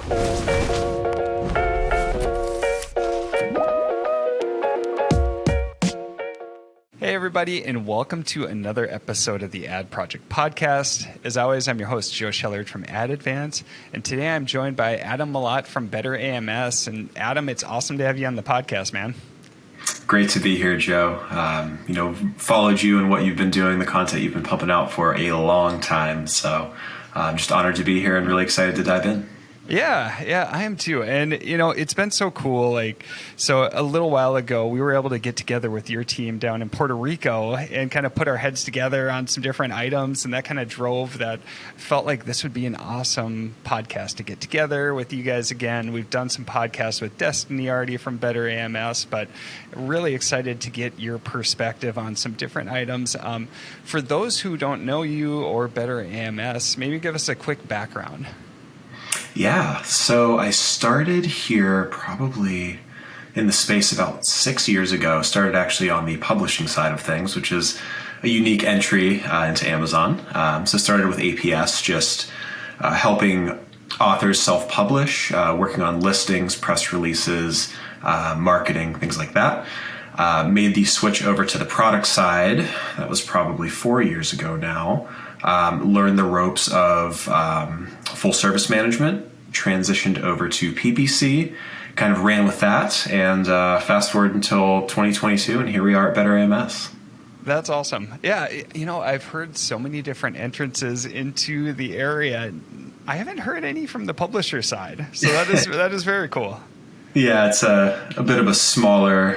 Hey, everybody, and welcome to another episode of the Ad Project Podcast. As always, I'm your host, Joe Schellert from Ad Advance, and today I'm joined by Adam Mellott from Better AMS. And Adam, it's awesome to have you on the podcast, man. Great to be here, Joe. Followed you and what you've been doing, the content you've been pumping out for a long time. So I'm just honored to be here and really excited to dive in. Yeah, I am too. And, it's been so cool. So a little while ago, we were able to get together with your team down in Puerto Rico and kind of put our heads together on some different items. And that kind of drove that. Felt like this would be an awesome podcast to get together with you guys again. We've done some podcasts with Destiny already from Better AMS, but really excited to get your perspective on some different items. For those who don't know you or Better AMS, maybe give us a quick background. Yeah, so I started here probably in the space about 6 years ago. Started actually on the publishing side of things, which is a unique entry into Amazon. So started with APS, just helping authors self-publish, working on listings, press releases, marketing, things like that. Made the switch over to the product side. That was probably 4 years ago now. Learned the ropes of full service management, transitioned over to PPC, kind of ran with that, and fast forward until 2022, and here we are at Better AMS. That's awesome. Yeah, I've heard so many different entrances into the area. I haven't heard any from the publisher side, so that is very cool. Yeah, it's a bit of a smaller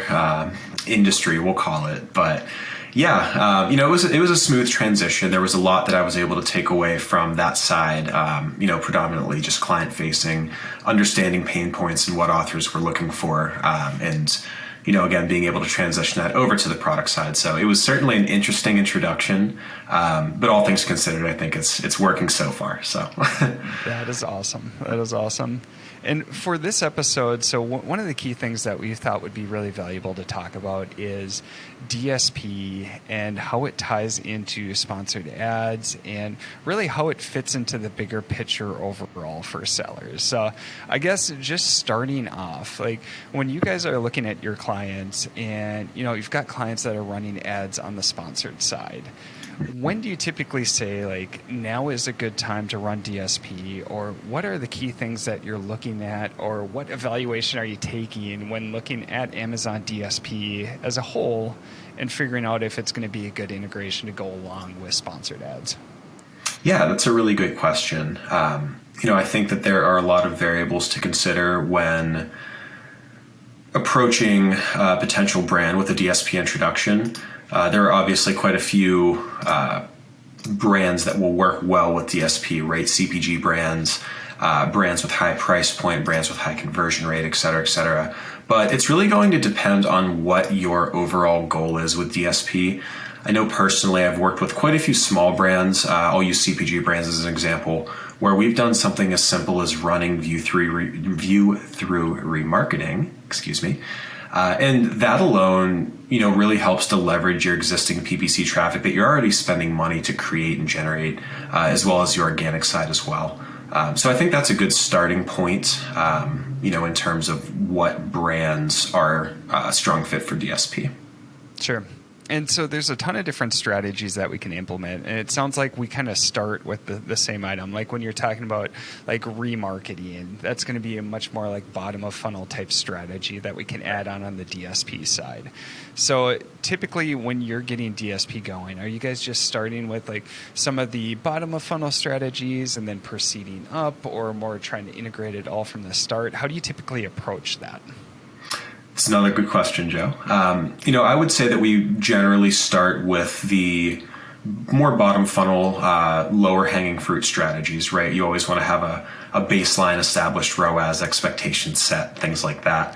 industry, we'll call it, but yeah, it was a smooth transition. There was a lot that I was able to take away from that side, predominantly just client-facing, understanding pain points and what authors were looking for, and again, being able to transition that over to the product side. So it was certainly an interesting introduction, but all things considered, I think it's working so far. So That is awesome. And for this episode, so one of the key things that we thought would be really valuable to talk about is DSP and how it ties into sponsored ads and really how it fits into the bigger picture overall for sellers. So I guess just starting off, when you guys are looking at your clients and, you've got clients that are running ads on the sponsored side, when do you typically say, now is a good time to run DSP? Or what are the key things that you're looking at? Or what evaluation are you taking when looking at Amazon DSP as a whole and figuring out if it's going to be a good integration to go along with sponsored ads? Yeah, that's a really good question. I think that there are a lot of variables to consider when approaching a potential brand with a DSP introduction. There are obviously quite a few brands that will work well with DSP, right? CPG brands, brands with high price point, brands with high conversion rate, et cetera, et cetera. But it's really going to depend on what your overall goal is with DSP. I know personally I've worked with quite a few small brands. I'll use CPG brands as an example, where we've done something as simple as running view through remarketing, and that alone, really helps to leverage your existing PPC traffic that you're already spending money to create and generate, as well as your organic side as well. So I think that's a good starting point, in terms of what brands are a strong fit for DSP. Sure. And so there's a ton of different strategies that we can implement. And it sounds like we kind of start with the same item. Like when you're talking about remarketing, that's going to be a much more bottom of funnel type strategy that we can add on the DSP side. So typically when you're getting DSP going, are you guys just starting with some of the bottom of funnel strategies and then proceeding up, or more trying to integrate it all from the start? How do you typically approach that? It's another good question, Joe. I would say that we generally start with the more bottom funnel, lower hanging fruit strategies, right? You always want to have a baseline established ROAS, expectation set, things like that.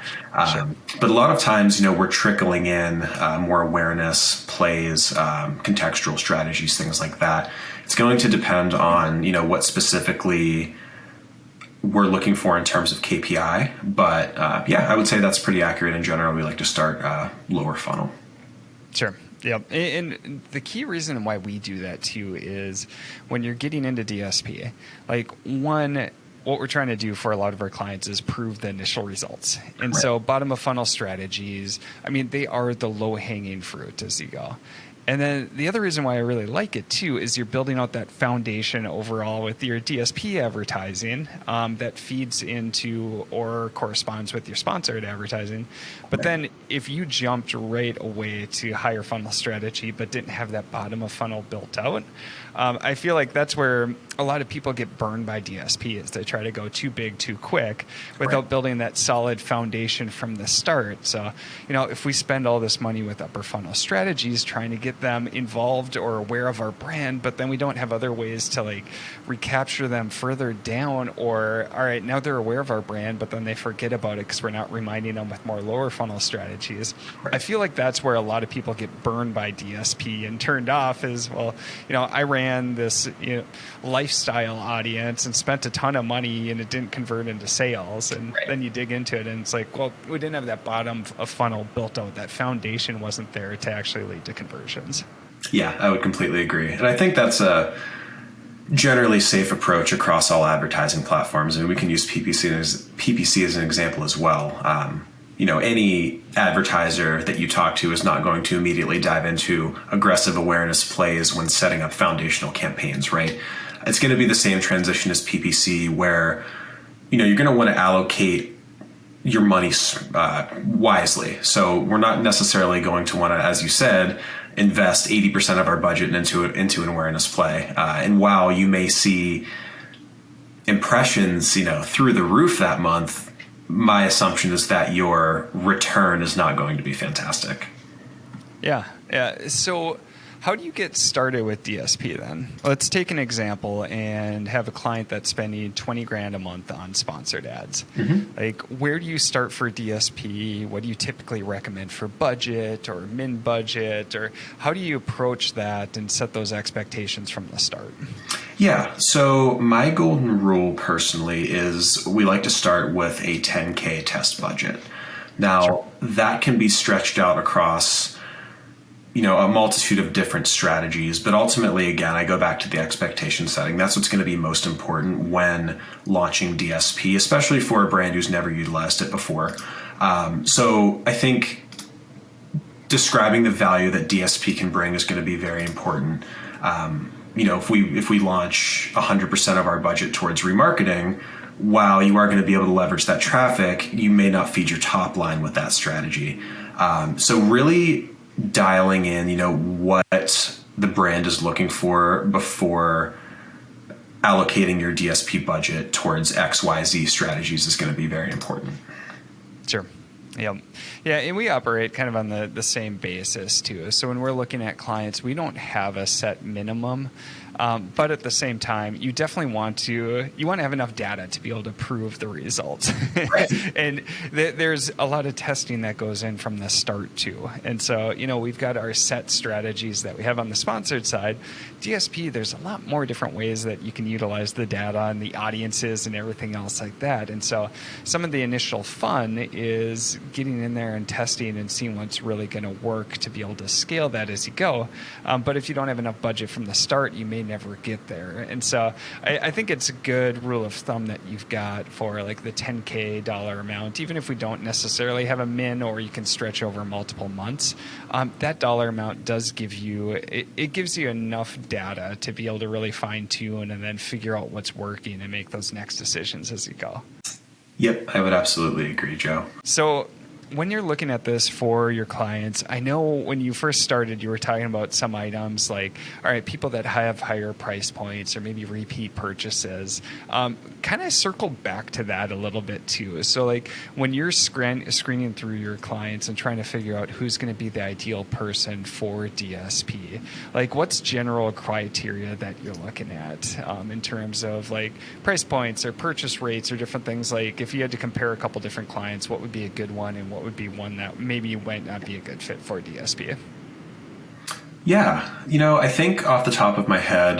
Sure. But a lot of times, we're trickling in more awareness plays, contextual strategies, things like that. It's going to depend on, what specifically we're looking for in terms of KPI. But I would say that's pretty accurate in general. We like to start lower funnel. Sure. Yep. And the key reason why we do that too is when you're getting into DSP, what we're trying to do for a lot of our clients is prove the initial results. And so bottom of funnel strategies, I mean, they are the low hanging fruit as you go. And then the other reason why I really like it too is you're building out that foundation overall with your DSP advertising that feeds into or corresponds with your sponsored advertising. But then if you jumped right away to higher funnel strategy but didn't have that bottom of funnel built out, I feel like that's where a lot of people get burned by DSP is they try to go too big too quick without building that solid foundation from the start. So, if we spend all this money with upper funnel strategies trying to get them involved or aware of our brand, but then we don't have other ways to like recapture them further down, or all right, now they're aware of our brand, but then they forget about it because we're not reminding them with more lower funnel strategies. I feel like that's where a lot of people get burned by DSP and turned off is, well, I ran this lifestyle audience and spent a ton of money and it didn't convert into sales. And then you dig into it and it's like, well, we didn't have that bottom of funnel built out. That foundation wasn't there to actually lead to conversions. Yeah, I would completely agree. And I think that's a generally safe approach across all advertising platforms. I mean, we can use PPC as an example as well. Any advertiser that you talk to is not going to immediately dive into aggressive awareness plays when setting up foundational campaigns, right? It's going to be the same transition as PPC where, you're going to want to allocate your money wisely. So we're not necessarily going to want to, as you said, invest 80% of our budget into an awareness play. And while you may see impressions, through the roof that month, my assumption is that your return is not going to be fantastic. Yeah. So how do you get started with DSP then? Let's take an example and have a client that's spending $20,000 a month on sponsored ads. Mm-hmm. Like, where do you start for DSP? What do you typically recommend for budget or min budget? Or how do you approach that and set those expectations from the start? Yeah, so my golden rule personally is we like to start with a $10K test budget. Now, that can be stretched out across a multitude of different strategies, but ultimately, again, I go back to the expectation setting. That's what's going to be most important when launching DSP, especially for a brand who's never utilized it before. So I think describing the value that DSP can bring is going to be very important. If we launch 100% of our budget towards remarketing, while you are going to be able to leverage that traffic, you may not feed your top line with that strategy. So really dialing in, what the brand is looking for before allocating your DSP budget towards XYZ strategies is going to be very important. Sure. Yeah, and we operate kind of on the same basis too. So when we're looking at clients, we don't have a set minimum, but at the same time, you definitely want to have enough data to be able to prove the results. Right. And there's a lot of testing that goes in from the start too. And so, we've got our set strategies that we have on the sponsored side. DSP, there's a lot more different ways that you can utilize the data and the audiences and everything else like that. And so some of the initial fun is getting in there and testing and seeing what's really going to work to be able to scale that as you go. But if you don't have enough budget from the start, you may never get there. And so I think it's a good rule of thumb that you've got for like the $10K amount, even if we don't necessarily have a min or you can stretch over multiple months. That dollar amount does give you, it gives you enough data to be able to really fine tune and then figure out what's working and make those next decisions as you go. Yep, I would absolutely agree, Joe. So when you're looking at this for your clients, I know when you first started, you were talking about some items like, all right, people that have higher price points or maybe repeat purchases. Kind of circle back to that a little bit too. So like when you're screening through your clients and trying to figure out who's going to be the ideal person for DSP, like what's general criteria that you're looking at in terms of like price points or purchase rates or different things? Like if you had to compare a couple different clients, what would be a good one and what would be one that maybe might not be a good fit for DSP? Yeah, I think off the top of my head,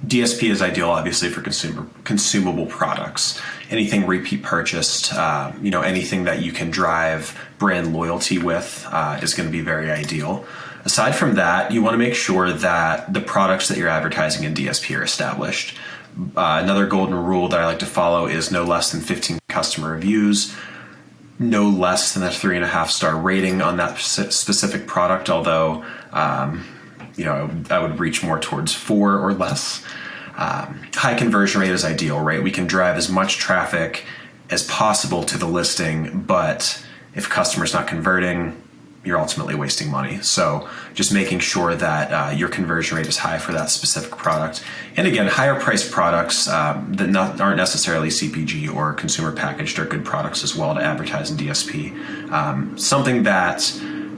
DSP is ideal, obviously, for consumable products. Anything repeat purchased, anything that you can drive brand loyalty with is going to be very ideal. Aside from that, you want to make sure that the products that you're advertising in DSP are established. Another golden rule that I like to follow is no less than 15 customer reviews, no less than a 3.5-star rating on that specific product, although I would reach more towards 4 or less. High conversion rate is ideal, right? We can drive as much traffic as possible to the listing, but if a customer's not converting, you're ultimately wasting money. So just making sure that your conversion rate is high for that specific product. And again, higher priced products that aren't necessarily CPG or consumer packaged are good products as well to advertise in DSP. Something that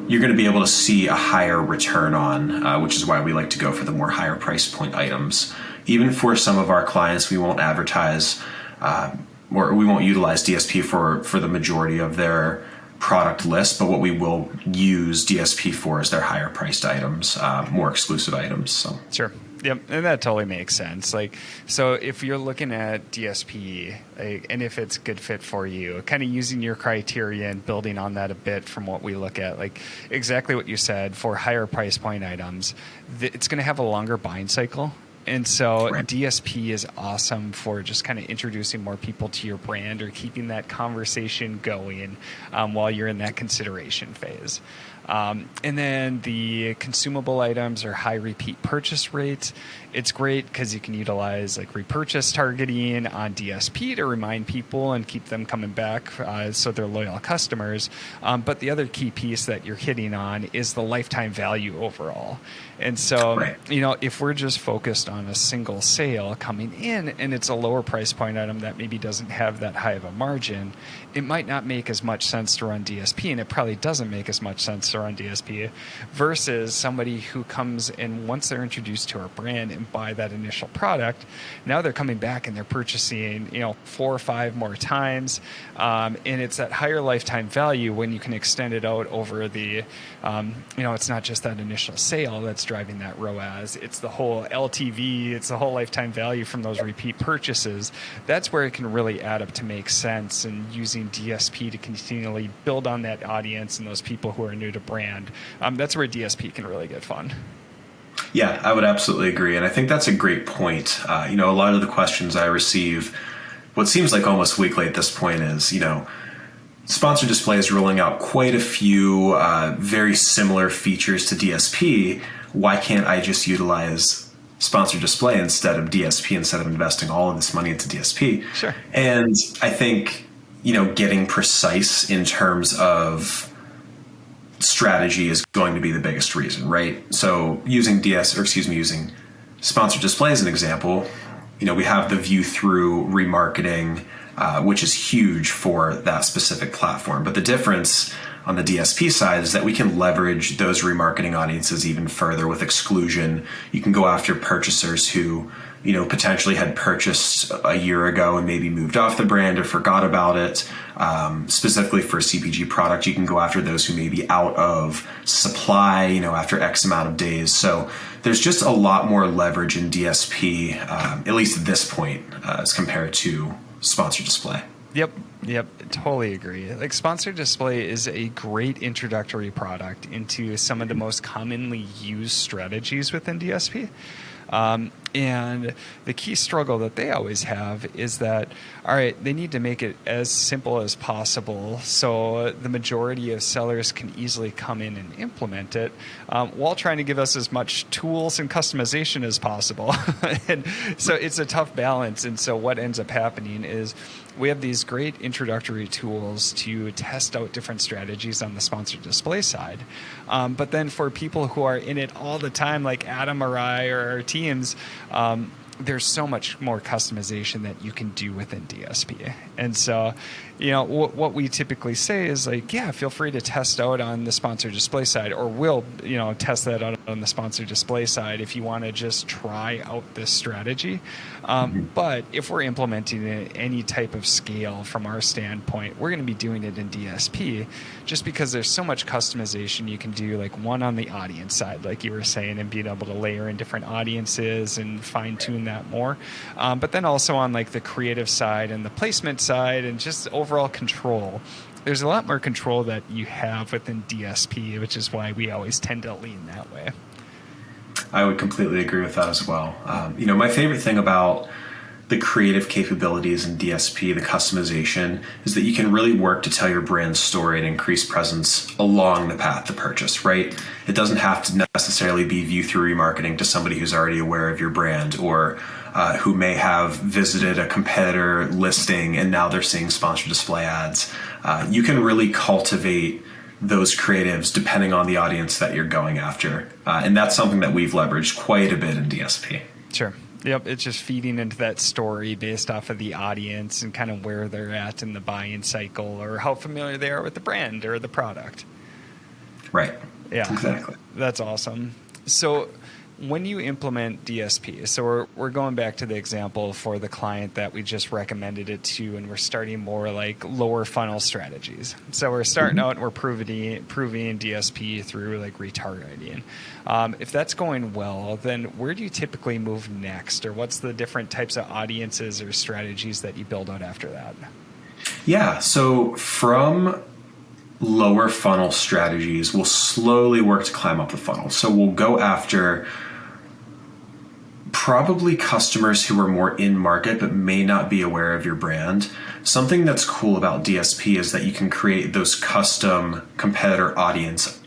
you're going to be able to see a higher return on, which is why we like to go for the more higher price point items. Even for some of our clients, we won't advertise or we won't utilize DSP for the majority of their product list, but what we will use DSP for is their higher priced items, more exclusive items. So sure. Yep, and that totally makes sense. So if you're looking at DSP, and if it's a good fit for you, kind of using your criteria and building on that a bit from what we look at, exactly what you said, for higher price point items, it's going to have a longer buying cycle. And so right. DSP is awesome for just kind of introducing more people to your brand or keeping that conversation going while you're in that consideration phase. And then the consumable items or high repeat purchase rates. It's great because you can utilize repurchase targeting on DSP to remind people and keep them coming back so they're loyal customers. But the other key piece that you're hitting on is the lifetime value overall. And so, right. If we're just focused on a single sale coming in and it's a lower price point item that maybe doesn't have that high of a margin, it might not make as much sense to run DSP, and it probably doesn't make as much sense to run DSP versus somebody who comes in once they're introduced to our brand and buy that initial product. Now they're coming back and they're purchasing 4 or 5 more times, and it's that higher lifetime value when you can extend it out over the it's not just that initial sale that's driving that ROAS, it's the whole LTV, it's the whole lifetime value from those repeat purchases. That's where it can really add up to make sense, and using DSP to continually build on that audience and those people who are new to brand. That's where DSP can really get fun. Yeah, I would absolutely agree. And I think that's a great point. A lot of the questions I receive, what seems like almost weekly at this point is, Sponsored Display is rolling out quite a few very similar features to DSP. Why can't I just utilize Sponsored Display instead of DSP, instead of investing all of this money into DSP? Sure. And I think, getting precise in terms of strategy is going to be the biggest reason, right? So using using Sponsored Display as an example, we have the view through remarketing, which is huge for that specific platform. But the difference on the DSP side is that we can leverage those remarketing audiences even further with exclusion. You can go after purchasers who, potentially had purchased a year ago and maybe moved off the brand or forgot about it. Specifically for a CPG product, you can go after those who may be out of supply, after X amount of days. So there's just a lot more leverage in DSP, at least at this point, as compared to Sponsored Display. Yep, totally agree. Sponsored Display is a great introductory product into some of the most commonly used strategies within DSP. And the key struggle that they always have is that, all right, they need to make it as simple as possible so the majority of sellers can easily come in and implement it, while trying to give us as much tools and customization as possible. And so it's a tough balance. And so what ends up happening is we have these great introductory tools to test out different strategies on the Sponsored Display side. But then for people who are in it all the time, like Adam or I or our teams, there's so much more customization that you can do within DSP. And so, what we typically say is feel free to test out on the Sponsored Display side, or we'll, test that out on the Sponsored Display side if you want to just try out this strategy. But if we're implementing it at any type of scale from our standpoint, we're going to be doing it in DSP just because there's so much customization you can do, one on the audience side, like you were saying, and being able to layer in different audiences and fine tune that more. But then also on the creative side and the placement side and just overall control. There's a lot more control that you have within DSP, which is why we always tend to lean that way. I would completely agree with that as well. My favorite thing about the creative capabilities in DSP, the customization, is that you can really work to tell your brand story and increase presence along the path to purchase, right? It doesn't have to necessarily be view through remarketing to somebody who's already aware of your brand, or who may have visited a competitor listing and now they're seeing sponsored display ads. You can really cultivate those creatives depending on the audience that you're going after. And that's something that we've leveraged quite a bit in DSP. Sure. Yep. It's just feeding into that story based off of the audience and kind of where they're at in the buying cycle, or how familiar they are with the brand or the product. Right. Yeah. Exactly. That's awesome. So when you implement DSP, so we're going back to the example for the client that we just recommended it to, and we're starting more like lower funnel strategies. So we're starting out and we're proving DSP through like retargeting. If that's going well, then where do you typically move next, or what's the different types of audiences or strategies that you build out after that? Yeah. So from lower funnel strategies, we'll slowly work to climb up the funnel. So we'll go after probably customers who are more in market but may not be aware of your brand. Something that's cool about DSP is that you can create those custom competitor audience.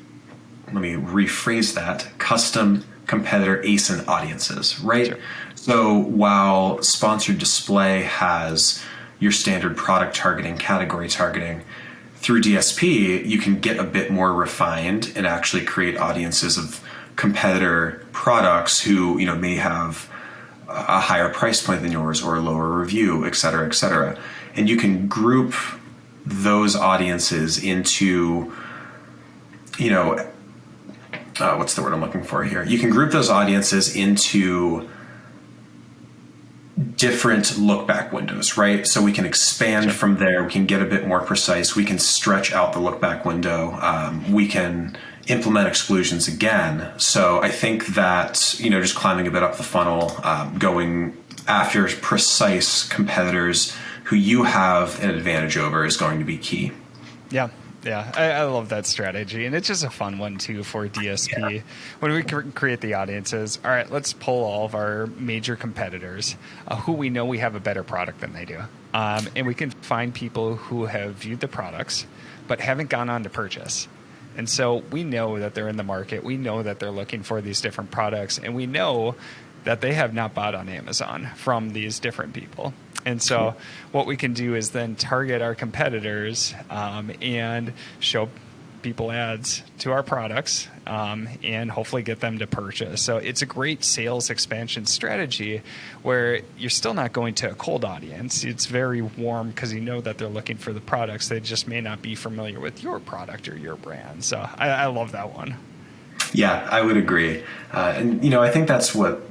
Let me rephrase that. Custom competitor ASIN audiences, right? Sure. So while sponsored display has your standard product targeting, category targeting, through DSP, you can get a bit more refined and actually create audiences of competitor products who, may have a higher price point than yours or a lower review, et cetera, et cetera. And you can group those audiences into, what's the word I'm looking for here? You can group those audiences into different look back windows, right? So we can expand from there. We can get a bit more precise. We can stretch out the look back window. We can implement exclusions again. So I think that, just climbing a bit up the funnel, going after precise competitors who you have an advantage over is going to be key. Yeah. Yeah, I love that strategy, and it's just a fun one too for DSP. Yeah. When we create the audiences, all right, let's pull all of our major competitors who we know we have a better product than they do, and we can find people who have viewed the products but haven't gone on to purchase. And so we know that they're in the market. We know that they're looking for these different products, and we know that they have not bought on Amazon from these different people. And so what we can do is then target our competitors and show people ads to our products and hopefully get them to purchase. So it's a great sales expansion strategy where you're still not going to a cold audience. It's very warm because you know that they're looking for the products. They just may not be familiar with your product or your brand. So I love that one. Yeah, I would agree. And, I think that's what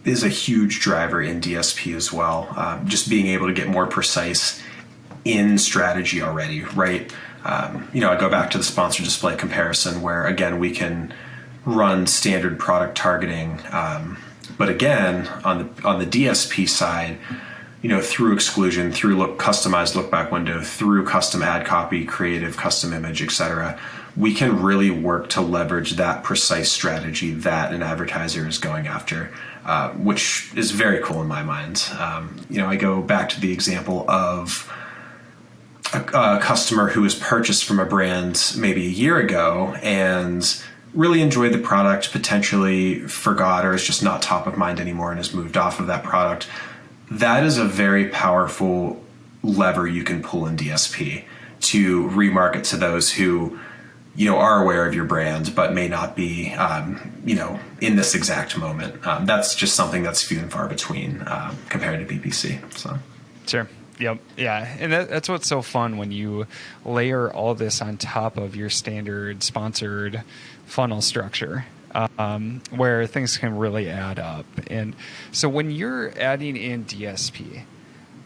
is a huge driver in DSP as well. Just being able to get more precise in strategy already, right? I go back to the sponsored display comparison where, again, we can run standard product targeting. But again, on the DSP side, through exclusion, through customized look back window, through custom ad copy, creative, custom image, et cetera, we can really work to leverage that precise strategy that an advertiser is going after. Which is very cool in my mind. I go back to the example of a customer who was purchased from a brand maybe a year ago and really enjoyed the product, potentially forgot or is just not top of mind anymore and has moved off of that product. That is a very powerful lever you can pull in DSP to remarket to those who are aware of your brand, but may not be, in this exact moment. That's just something that's few and far between compared to PPC. So, sure. Yep. Yeah. And that's what's so fun when you layer all this on top of your standard sponsored funnel structure, where things can really add up. And so when you're adding in DSP,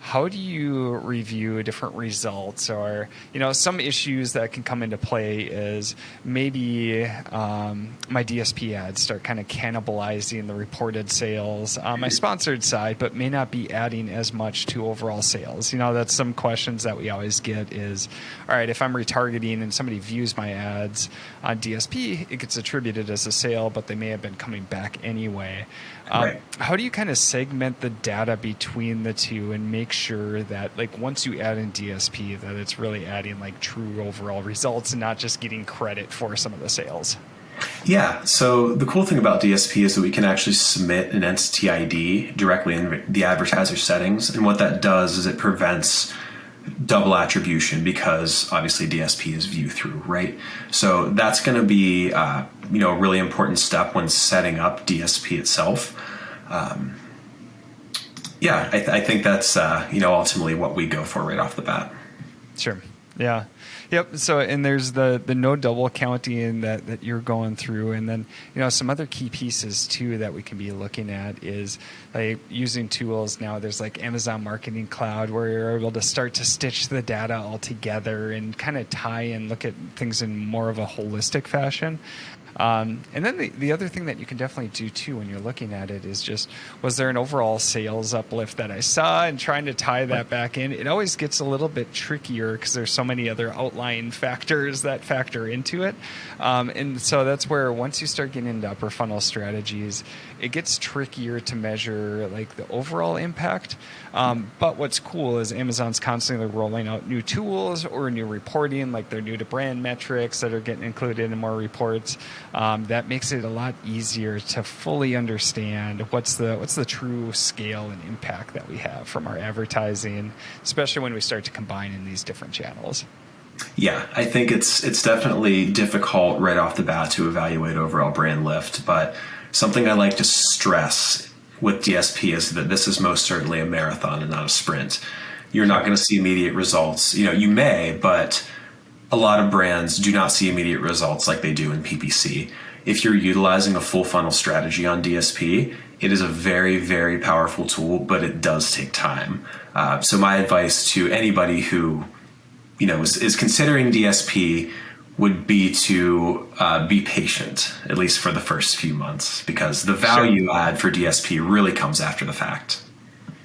how do you review different results? Or, some issues that can come into play is maybe my DSP ads start kind of cannibalizing the reported sales on my sponsored side, but may not be adding as much to overall sales. That's some questions that we always get is, all right, if I'm retargeting and somebody views my ads on DSP, it gets attributed as a sale, but they may have been coming back anyway. Right. How do you kind of segment the data between the two and make sure that, like, once you add in DSP, that it's really adding like true overall results and not just getting credit for some of the sales? Yeah. So the cool thing about DSP is that we can actually submit an entity ID directly in the advertiser settings. And what that does is it prevents double attribution, because obviously DSP is view through, right? So that's going to be a really important step when setting up DSP itself. I think that's ultimately what we go for right off the bat. Sure. Yeah. Yep. So, and there's the no double counting that you're going through. And then, some other key pieces too that we can be looking at is like using tools now. There's like Amazon Marketing Cloud, where you're able to start to stitch the data all together and kind of tie and look at things in more of a holistic fashion. And then the other thing that you can definitely do too when you're looking at it is just, was there an overall sales uplift that I saw, and trying to tie that back in. It always gets a little bit trickier because there's so many other outlying factors that factor into it. And so that's where once you start getting into upper funnel strategies, it gets trickier to measure like the overall impact. But what's cool is Amazon's constantly rolling out new tools or new reporting, like their new to brand metrics that are getting included in more reports. That makes it a lot easier to fully understand what's the true scale and impact that we have from our advertising, especially when we start to combine in these different channels. Yeah, I think it's definitely difficult right off the bat to evaluate overall brand lift, but something I like to stress with DSP is that this is most certainly a marathon and not a sprint. You're not going to see immediate results. You may, but a lot of brands do not see immediate results like they do in PPC. If you're utilizing a full funnel strategy on DSP, it is a very, very powerful tool, but it does take time. So my advice to anybody who is considering DSP would be to be patient, at least for the first few months, because the value add for DSP really comes after the fact.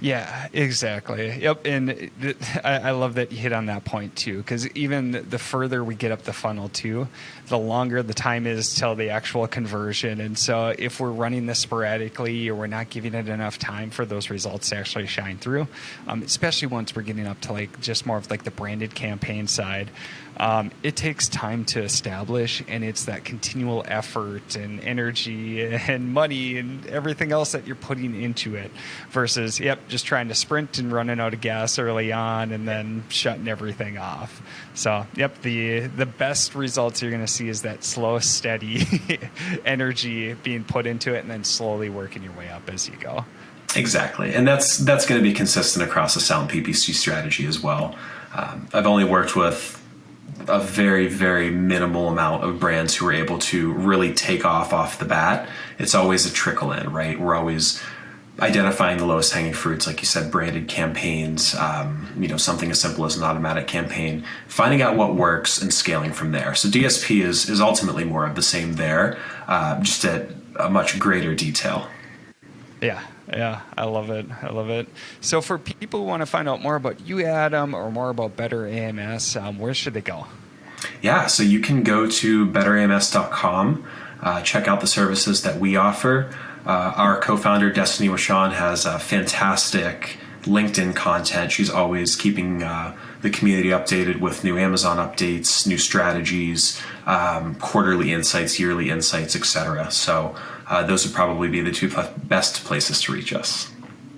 Yeah, exactly. Yep. And I love that you hit on that point too, because even the further we get up the funnel too, the longer the time is till the actual conversion. And so if we're running this sporadically, or we're not giving it enough time for those results to actually shine through, especially once we're getting up to like just more of like the branded campaign side, it takes time to establish, and it's that continual effort and energy and money and everything else that you're putting into it versus, just trying to sprint and running out of gas early on and then shutting everything off. So, the best results you're going to see is that slow, steady energy being put into it, and then slowly working your way up as you go. Exactly. And that's going to be consistent across the sound PPC strategy as well. I've only worked with a very, very minimal amount of brands who are able to really take off the bat. It's always a trickle in, right? We're always identifying the lowest hanging fruits, like you said, branded campaigns, something as simple as an automatic campaign, finding out what works and scaling from there. So DSP is ultimately more of the same there, just at a much greater detail. Yeah, I love it. So for people who want to find out more about you, Adam, or more about Better AMS, where should they go? Yeah, so you can go to betterams.com, check out the services that we offer. Our co-founder, Destiny Washon, has fantastic LinkedIn content. She's always keeping the community updated with new Amazon updates, new strategies, quarterly insights, yearly insights, etc. So those would probably be the two best places to reach us.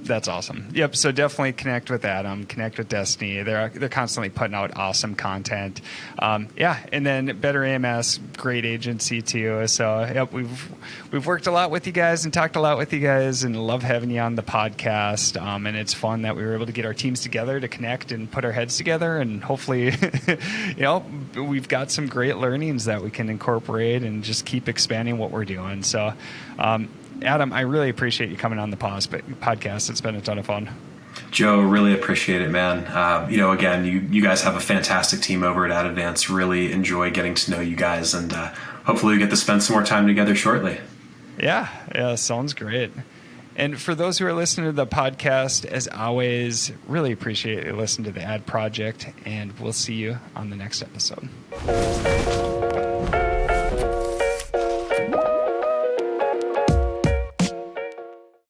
That's awesome. Yep. So definitely connect with Adam, connect with Destiny. They're constantly putting out awesome content. And then Better AMS, great agency too. So we've worked a lot with you guys and talked a lot with you guys, and love having you on the podcast. And it's fun that we were able to get our teams together to connect and put our heads together, and hopefully, we've got some great learnings that we can incorporate and just keep expanding what we're doing. So, Adam, I really appreciate you coming on the podcast. It's been a ton of fun. Joe, really appreciate it, man. Again, you guys have a fantastic team over at Advance. Really enjoy getting to know you guys, and hopefully we get to spend some more time together shortly. Yeah, sounds great. And for those who are listening to the podcast, as always, really appreciate you listening to the Ad Project, and we'll see you on the next episode.